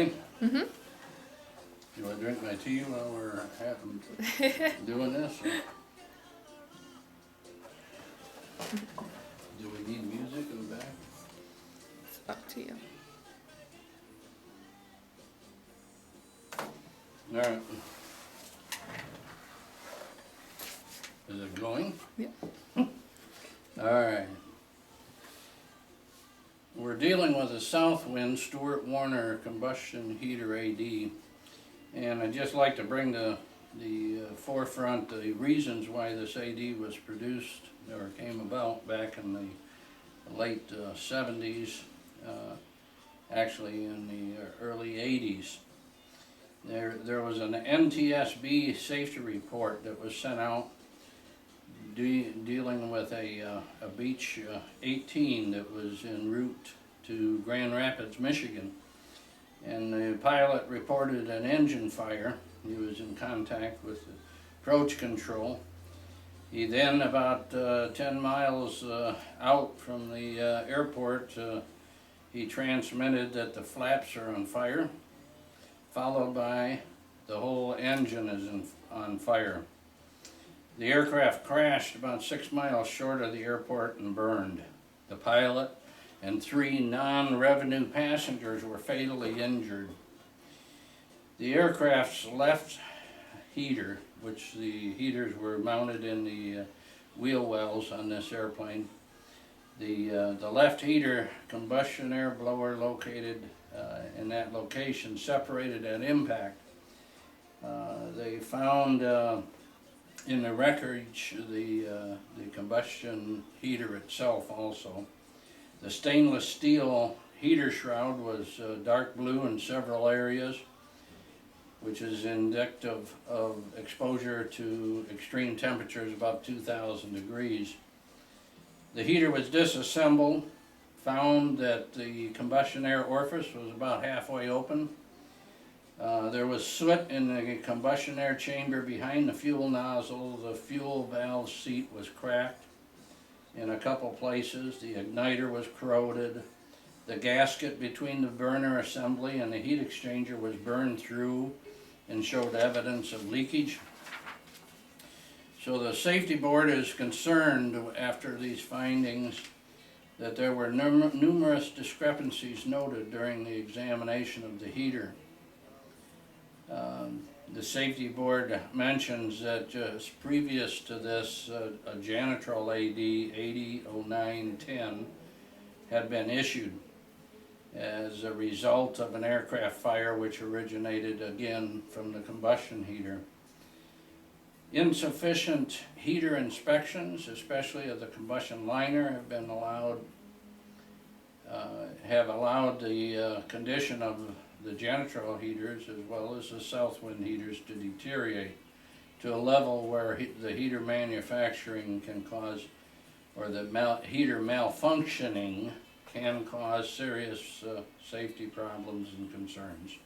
ready? Mm-hmm. You want to drink my tea while we're doing this? Or? Do we need music in the back? It's up to you. All right. Is it going? Yep. All right. We're dealing with a Southwind Stuart Warner combustion heater AD, and I'd just like to bring to the forefront the reasons why this AD was produced or came about back in the late 70s, actually in the early 80s. There was an NTSB safety report that was sent out dealing with a Beach 18 that was en route to Grand Rapids, Michigan. And the pilot reported an engine fire. He was in contact with the approach control. He then, about 10 miles out from the airport, he transmitted that the flaps are on fire, followed by the whole engine is on fire. The aircraft crashed about 6 miles short of the airport and burned. The pilot and 3 non-revenue passengers were fatally injured. The aircraft's left heater, which the heaters were mounted in the wheel wells on this airplane, the left heater combustion air blower located in that location separated at impact. They found in the wreckage the combustion heater itself also. The stainless steel heater shroud was dark blue in several areas, which is indicative of exposure to extreme temperatures above 2,000 degrees. The heater was disassembled, found that the combustion air orifice was about halfway open. There was soot in the combustion air chamber behind the fuel nozzle. The fuel valve seat was cracked in a couple places. The igniter was corroded. The gasket between the burner assembly and the heat exchanger was burned through and showed evidence of leakage. So the safety board is concerned after these findings that there were numerous discrepancies noted during the examination of the heater. The safety board mentions that just previous to this, a Janitrol AD 800910 had been issued as a result of an aircraft fire which originated again from the combustion heater. Insufficient heater inspections, especially of the combustion liner, have allowed the condition of the Janitrol heaters as well as the Southwind heaters to deteriorate to a level where the heater manufacturing can cause, or the heater malfunctioning can cause serious safety problems and concerns.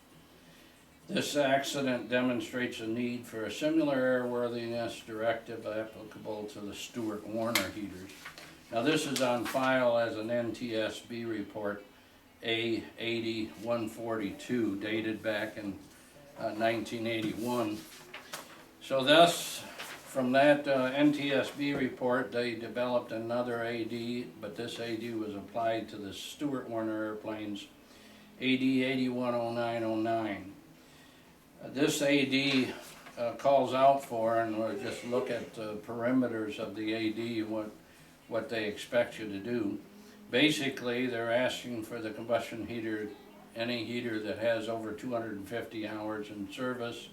This accident demonstrates a need for a similar airworthiness directive applicable to the Stuart Warner heaters. Now this is on file as an NTSB report A80-142 dated back in 1981. So thus, from that NTSB report, they developed another AD, but this AD was applied to the Stuart Warner airplanes, AD 810909. This AD calls out for, and we'll just look at the perimeters of the AD, what they expect you to do. Basically, they're asking for the combustion heater, any heater that has over 250 hours in service,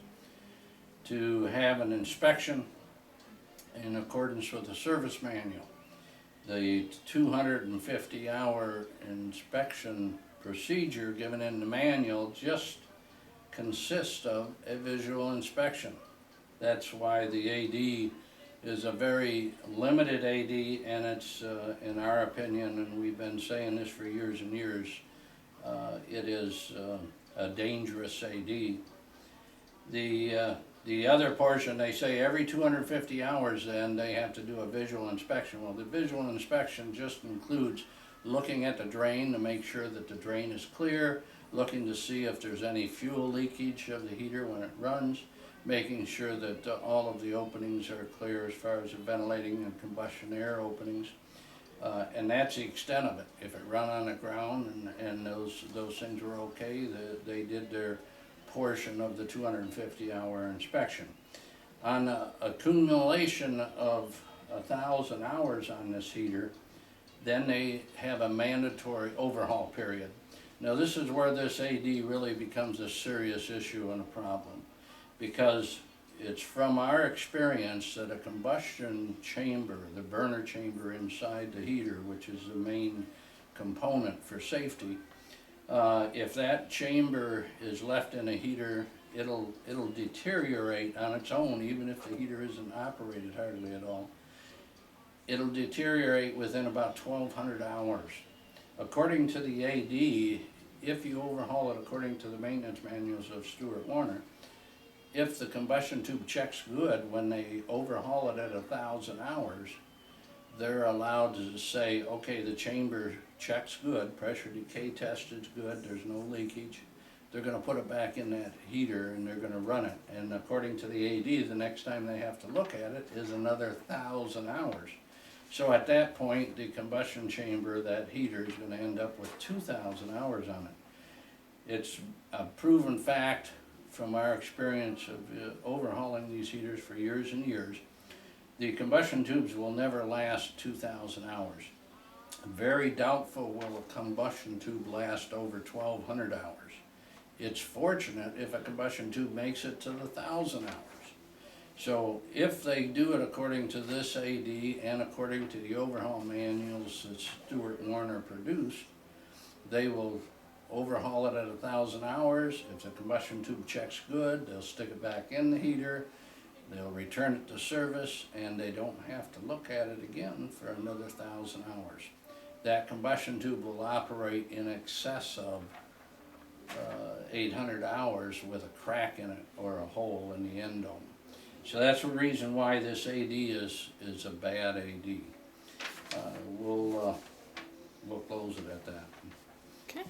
to have an inspection in accordance with the service manual. The 250-hour inspection procedure given in the manual just consists of a visual inspection. That's why the AD is a very limited AD, and it's, in our opinion, and we've been saying this for years and years, it is a dangerous AD. The other portion, they say every 250 hours then they have to do a visual inspection. Well, the visual inspection just includes looking at the drain to make sure that the drain is clear, looking to see if there's any fuel leakage of the heater when it runs, making sure that all of the openings are clear as far as the ventilating and combustion air openings. And that's the extent of it. If it run on the ground and those things were okay, they did their portion of the 250-hour inspection. On accumulation of 1,000 hours on this heater, then they have a mandatory overhaul period. Now this is where this AD really becomes a serious issue and a problem, because it's from our experience that a combustion chamber, the burner chamber inside the heater, which is the main component for safety, if that chamber is left in a heater, it'll deteriorate on its own, even if the heater isn't operated hardly at all. It'll deteriorate within about 1,200 hours. According to the AD, if you overhaul it according to the maintenance manuals of Stewart Warner, if the combustion tube checks good when they overhaul it at 1,000 hours, they're allowed to say, okay, the chamber checks good, pressure decay test is good, there's no leakage. They're going to put it back in that heater and they're going to run it. And according to the AD, the next time they have to look at it is another 1,000 hours. So at that point, the combustion chamber, that heater, is going to end up with 2,000 hours on it. It's a proven fact from our experience of overhauling these heaters for years and years. The combustion tubes will never last 2,000 hours. Very doubtful will a combustion tube last over 1,200 hours. It's fortunate if a combustion tube makes it to the 1,000 hours. So if they do it according to this AD and according to the overhaul manuals that Stewart Warner produced, they will overhaul it at 1,000 hours. If the combustion tube checks good, they'll stick it back in the heater, they'll return it to service, and they don't have to look at it again for another 1,000 hours. That combustion tube will operate in excess of 800 hours with a crack in it or a hole in the end dome. So that's the reason why this AD is a bad AD. We'll close it at that. Okay.